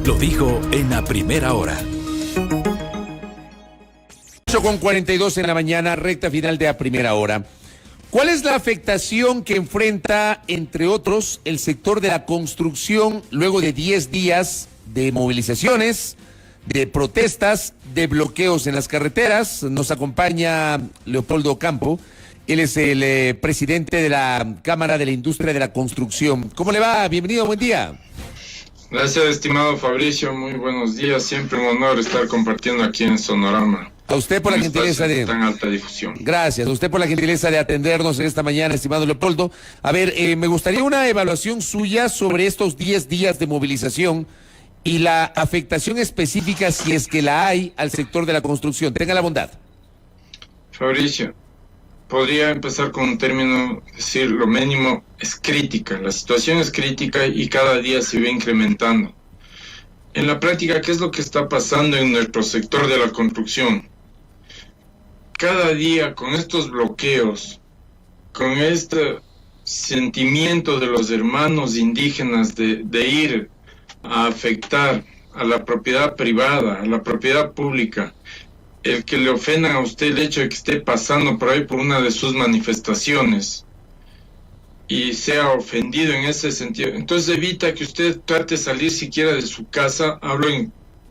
Lo dijo en la primera hora. 8:42 en la mañana, recta final de la primera hora. ¿Cuál es la afectación que enfrenta, entre otros, el sector de la construcción luego de 10 días de movilizaciones, de protestas, de bloqueos en las carreteras? Nos acompaña Leopoldo Campo. Él es el presidente de la Cámara de la Industria de la Construcción. ¿Cómo le va? Bienvenido, buen día. Gracias, estimado Fabricio. Muy buenos días. Siempre un honor estar compartiendo aquí en Sonorama. A usted por la gentileza de tan alta difusión. Gracias, a usted por la gentileza de atendernos en esta mañana, estimado Leopoldo. A ver, me gustaría una evaluación suya sobre estos 10 días de movilización y la afectación específica, si es que la hay, al sector de la construcción. Tenga la bondad. Fabricio, podría empezar con un término, decir lo mínimo, es crítica. La situación es crítica y cada día se va incrementando. En la práctica, ¿qué es lo que está pasando en nuestro sector de la construcción? Cada día con estos bloqueos, con este sentimiento de los hermanos indígenas de ir a afectar a la propiedad privada, a la propiedad pública, el que le ofendan a usted el hecho de que esté pasando por ahí por una de sus manifestaciones y sea ofendido en ese sentido, entonces evita que usted trate de salir siquiera de su casa. Hablo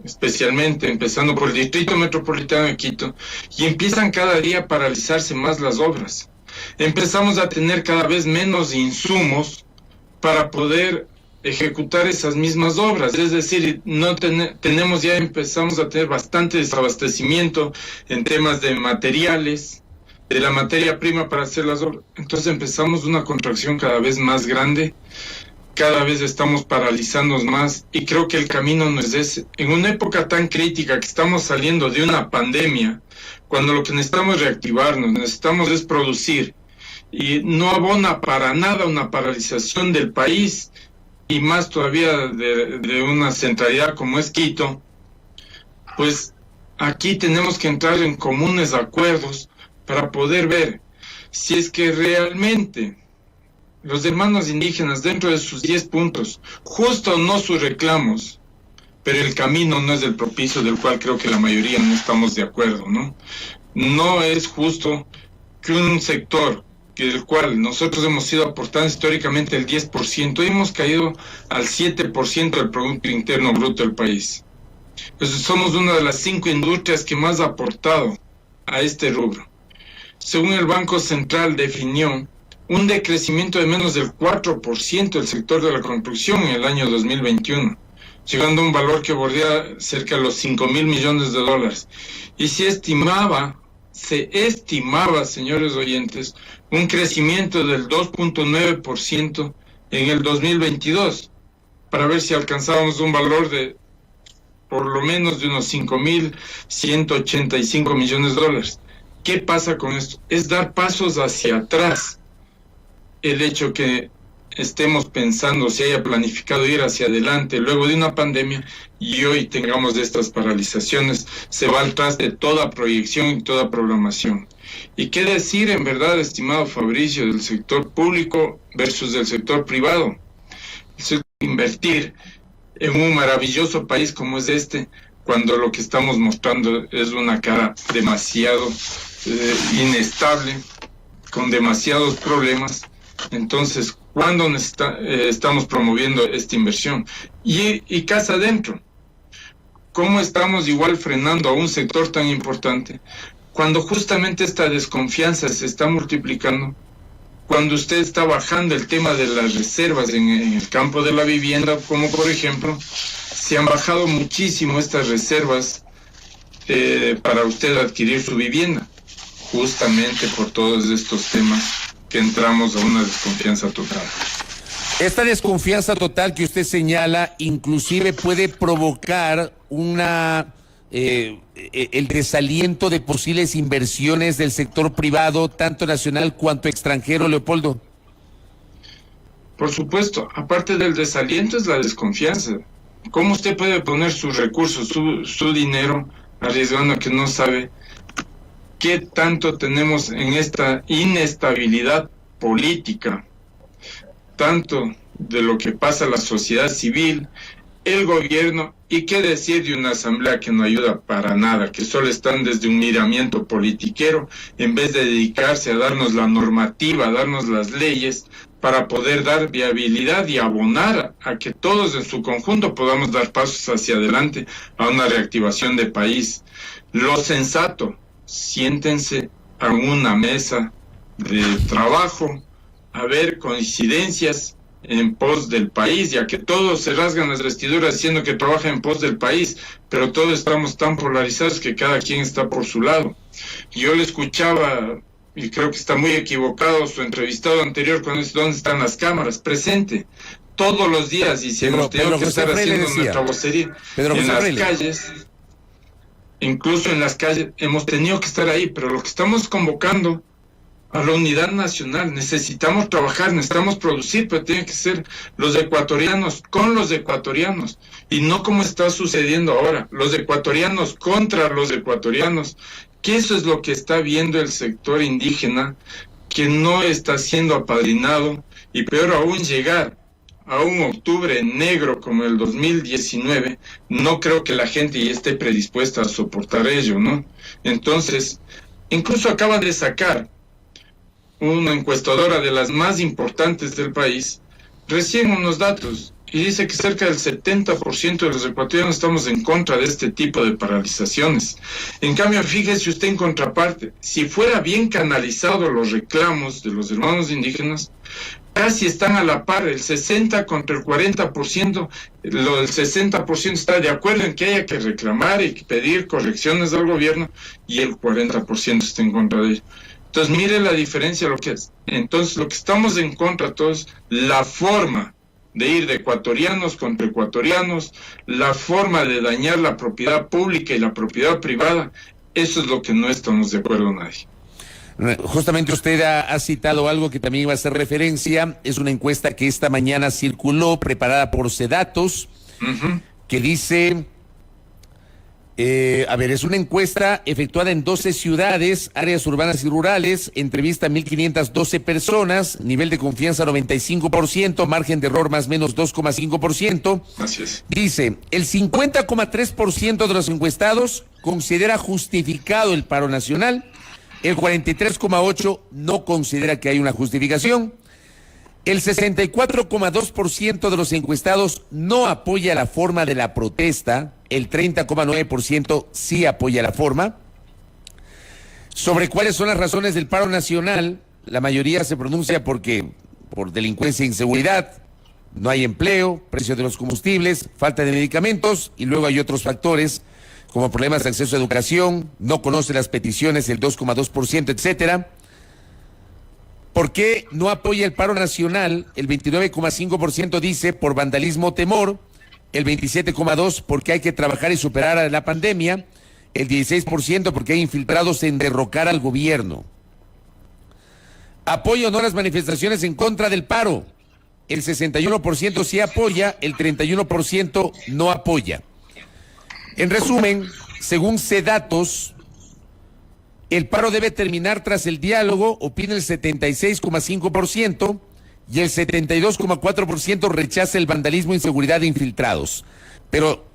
especialmente empezando por el Distrito Metropolitano de Quito, y empiezan cada día a paralizarse más las obras. Empezamos a tener cada vez menos insumos para poder ejecutar esas mismas obras, es decir, empezamos a tener bastante desabastecimiento en temas de materiales, de la materia prima para hacer las obras. Entonces empezamos una contracción cada vez más grande, cada vez estamos paralizándonos más, y creo que el camino no es ese. En una época tan crítica que estamos saliendo de una pandemia, cuando lo que necesitamos es reactivarnos, necesitamos es producir, y no abona para nada una paralización del país, y más todavía de una centralidad como es Quito, pues aquí tenemos que entrar en comunes acuerdos para poder ver si es que realmente los hermanos indígenas, dentro de sus 10 puntos, justo o no sus reclamos, pero el camino no es el propicio, del cual creo que la mayoría no estamos de acuerdo, ¿no? No es justo que un sector del cual nosotros hemos sido aportando históricamente el 10%, hemos caído al 7% del Producto Interno Bruto del país. Entonces, somos una de las 5 industrias que más ha aportado a este rubro. Según el Banco Central definió un decrecimiento de menos del 4% del sector de la construcción en el año 2021, llegando a un valor que bordea cerca de los 5.000 millones de dólares. Y se estimaba, señores oyentes, un crecimiento del 2.9% en el 2022, para ver si alcanzábamos un valor de por lo menos de unos 5.185 millones de dólares. ¿Qué pasa con esto? Es dar pasos hacia atrás. El hecho que estemos pensando, se haya planificado ir hacia adelante luego de una pandemia y hoy tengamos estas paralizaciones, se va al traste de toda proyección y toda programación. ¿Y qué decir en verdad, estimado Fabricio, del sector público versus del sector privado? Invertir en un maravilloso país como es este, cuando lo que estamos mostrando es una cara demasiado inestable, con demasiados problemas. Entonces, ¿cuándo estamos promoviendo esta inversión? Y casa adentro, ¿cómo estamos igual frenando a un sector tan importante cuando justamente esta desconfianza se está multiplicando? Cuando usted está bajando el tema de las reservas en el campo de la vivienda, como por ejemplo, se han bajado muchísimo estas reservas para usted adquirir su vivienda, justamente por todos estos temas que entramos a una desconfianza total. Esta desconfianza total que usted señala inclusive puede provocar el desaliento de posibles inversiones del sector privado, tanto nacional cuanto extranjero, Leopoldo. Por supuesto, aparte del desaliento es la desconfianza. ¿Cómo usted puede poner sus recursos, su dinero, arriesgando a que no sabe qué tanto tenemos en esta inestabilidad política, tanto de lo que pasa a la sociedad civil, el gobierno, y qué decir de una asamblea que no ayuda para nada, que solo están desde un miramiento politiquero, en vez de dedicarse a darnos la normativa, a darnos las leyes, para poder dar viabilidad y abonar a que todos en su conjunto podamos dar pasos hacia adelante a una reactivación de país. Lo sensato, siéntense a una mesa de trabajo, a ver coincidencias en pos del país, ya que todos se rasgan las vestiduras diciendo que trabaja en pos del país, pero todos estamos tan polarizados que cada quien está por su lado. Yo le escuchaba, y creo que está muy equivocado su entrevistado anterior cuando dice ¿dónde están las cámaras? Presente, todos los días, y si hemos tenido que estar haciendo nuestra vocería en las calles, incluso en las calles, hemos tenido que estar ahí, pero lo que estamos convocando a la unidad nacional, necesitamos trabajar, necesitamos producir, pero tienen que ser los ecuatorianos con los ecuatorianos, y no como está sucediendo ahora, los ecuatorianos contra los ecuatorianos, que eso es lo que está viendo el sector indígena, que no está siendo apadrinado, y peor aún llegar a un octubre negro como el 2019, no creo que la gente ya esté predispuesta a soportar ello, ¿no? Entonces, incluso acaban de sacar una encuestadora de las más importantes del país, recién unos datos, y dice que cerca del 70% de los ecuatorianos estamos en contra de este tipo de paralizaciones. En cambio, fíjese usted en contraparte, si fuera bien canalizados los reclamos de los hermanos indígenas, casi están a la par, el 60 contra el 40%, el 60% está de acuerdo en que haya que reclamar y pedir correcciones al gobierno, y el 40% está en contra de ello. Entonces, mire la diferencia lo que es. Entonces, lo que estamos en contra todos, la forma de ir de ecuatorianos contra ecuatorianos, la forma de dañar la propiedad pública y la propiedad privada, eso es lo que no estamos de acuerdo nadie. Justamente usted ha citado algo que también iba a hacer referencia, es una encuesta que esta mañana circuló, preparada por Sedatos, que dice... es una encuesta efectuada en 12 ciudades, áreas urbanas y rurales, entrevista a 1.512 personas, nivel de confianza 95%, margen de error más o menos 2,5%. Así es. Dice, el 50,3% de los encuestados considera justificado el paro nacional, el 43,8% no considera que hay una justificación, el 64,2% de los encuestados no apoya la forma de la protesta, el 30,9% sí apoya la forma. Sobre cuáles son las razones del paro nacional, la mayoría se pronuncia por delincuencia e inseguridad, no hay empleo, precio de los combustibles, falta de medicamentos, y luego hay otros factores como problemas de acceso a educación, no conoce las peticiones, el 2,2%, etcétera. ¿Por qué no apoya el paro nacional? El 29,5% dice por vandalismo o temor, el 27,2% porque hay que trabajar y superar a la pandemia, el 16% porque hay infiltrados en derrocar al gobierno. Apoyo o no las manifestaciones en contra del paro, el 61% sí apoya, el 31% no apoya. En resumen, según Sedatos, el paro debe terminar tras el diálogo, opina el 76,5%, y el 72,4% rechaza el vandalismo, inseguridad e infiltrados. Pero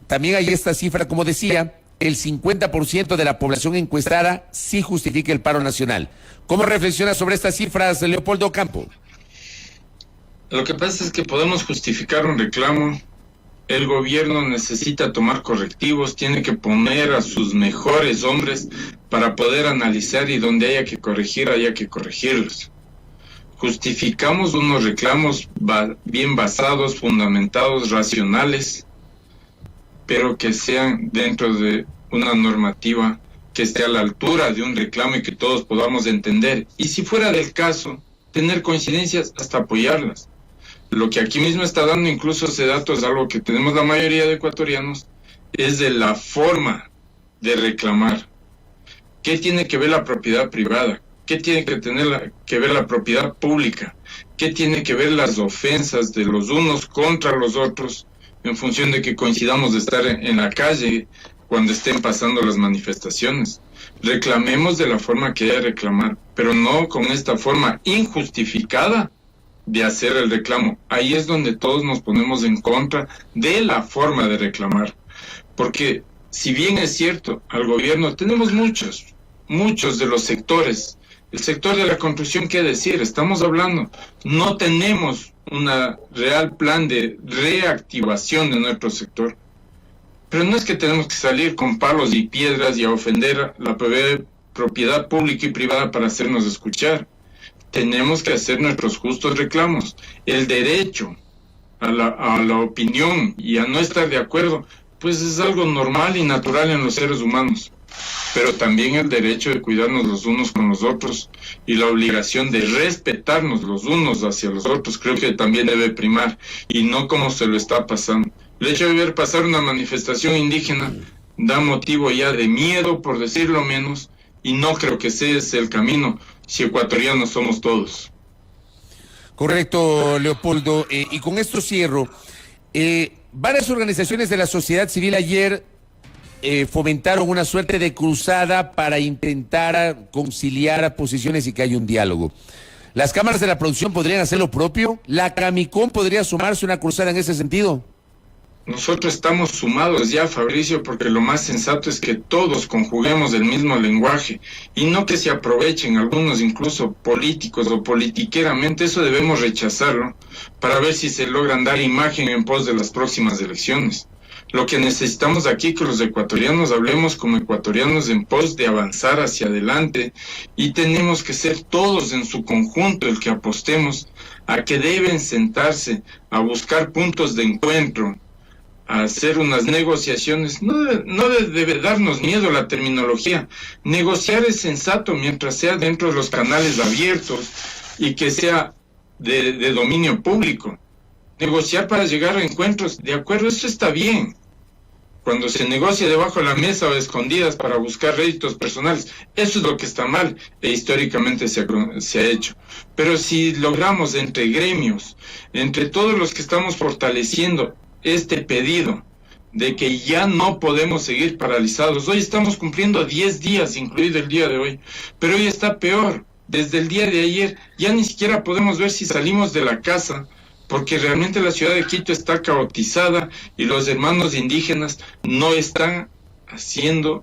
también hay esta cifra, como decía, el 50% de la población encuestada sí justifica el paro nacional. ¿Cómo reflexiona sobre estas cifras, Leopoldo Campo? Lo que pasa es que podemos justificar un reclamo. El gobierno necesita tomar correctivos, tiene que poner a sus mejores hombres para poder analizar, y donde haya que corregir, haya que corregirlos. Justificamos unos reclamos bien basados, fundamentados, racionales, pero que sean dentro de una normativa que esté a la altura de un reclamo y que todos podamos entender. Y si fuera del caso, tener coincidencias, hasta apoyarlas. Lo que aquí mismo está dando incluso Sedatos, algo que tenemos la mayoría de ecuatorianos, es de la forma de reclamar. ¿Qué tiene que ver la propiedad privada? ¿Qué tiene que tener que ver la propiedad pública? ¿Qué tiene que ver las ofensas de los unos contra los otros en función de que coincidamos de estar en la calle cuando estén pasando las manifestaciones? Reclamemos de la forma que haya que reclamar, pero no con esta forma injustificada de hacer el reclamo. Ahí es donde todos nos ponemos en contra de la forma de reclamar. Porque si bien es cierto, al gobierno tenemos muchos de los sectores. El sector de la construcción, ¿qué decir? Estamos hablando, no tenemos una real plan de reactivación de nuestro sector. Pero no es que tenemos que salir con palos y piedras y a ofender la propiedad pública y privada para hacernos escuchar. Tenemos que hacer nuestros justos reclamos. El derecho a la opinión y a no estar de acuerdo, pues es algo normal y natural en los seres humanos. Pero también el derecho de cuidarnos los unos con los otros y la obligación de respetarnos los unos hacia los otros, creo que también debe primar, y no como se lo está pasando. El hecho de ver pasar una manifestación indígena da motivo ya de miedo, por decirlo menos, y no creo que ese es el camino, si ecuatorianos somos todos. Correcto, Leopoldo. Y con esto cierro. Varias organizaciones de la sociedad civil ayer fomentaron una suerte de cruzada para intentar conciliar posiciones y que haya un diálogo. ¿Las cámaras de la producción podrían hacer lo propio? ¿La Camicón podría sumarse a una cruzada en ese sentido? Nosotros estamos sumados ya, Fabricio, porque lo más sensato es que todos conjuguemos el mismo lenguaje y no que se aprovechen algunos incluso políticos o politiqueramente. Eso debemos rechazarlo para ver si se logran dar imagen en pos de las próximas elecciones. Lo que necesitamos aquí es que los ecuatorianos hablemos como ecuatorianos en pos de avanzar hacia adelante, y tenemos que ser todos en su conjunto el que apostemos a que deben sentarse a buscar puntos de encuentro, a hacer unas negociaciones. No debe darnos miedo la terminología. Negociar es sensato mientras sea dentro de los canales abiertos y que sea de dominio público. Negociar para llegar a encuentros, de acuerdo, eso está bien. Cuando se negocia debajo de la mesa o escondidas para buscar réditos personales, eso es lo que está mal e históricamente se ha hecho. Pero si logramos entre gremios, entre todos los que estamos fortaleciendo este pedido de que ya no podemos seguir paralizados. Hoy estamos cumpliendo 10 días, incluido el día de hoy, pero hoy está peor. Desde el día de ayer ya ni siquiera podemos ver si salimos de la casa, porque realmente la ciudad de Quito está caotizada y los hermanos indígenas no están haciendo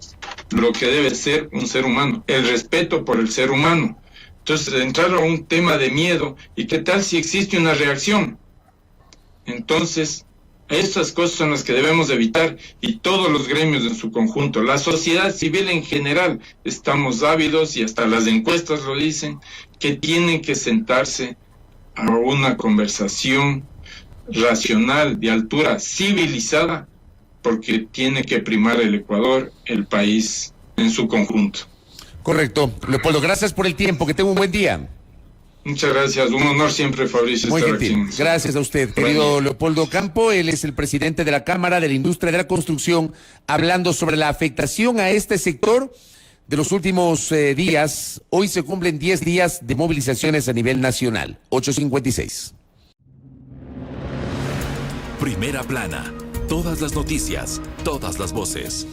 lo que debe ser un ser humano, el respeto por el ser humano. Entonces, entrar a un tema de miedo, ¿y qué tal si existe una reacción? Entonces, estas cosas son las que debemos evitar, y todos los gremios en su conjunto, la sociedad civil en general, estamos ávidos, y hasta las encuestas lo dicen, que tienen que sentarse a una conversación racional, de altura civilizada, porque tiene que primar el Ecuador, el país en su conjunto. Correcto. Leopoldo, gracias por el tiempo, que tenga un buen día. Muchas gracias, un honor siempre, Fabricio, muy estar gentil. aquí. Gracias a usted, querido Leopoldo Campo. Él es el presidente de la Cámara de la Industria de la Construcción, hablando sobre la afectación a este sector de los últimos días. Hoy se cumplen 10 días de movilizaciones a nivel nacional. 8:56. Primera plana. Todas las noticias, todas las voces.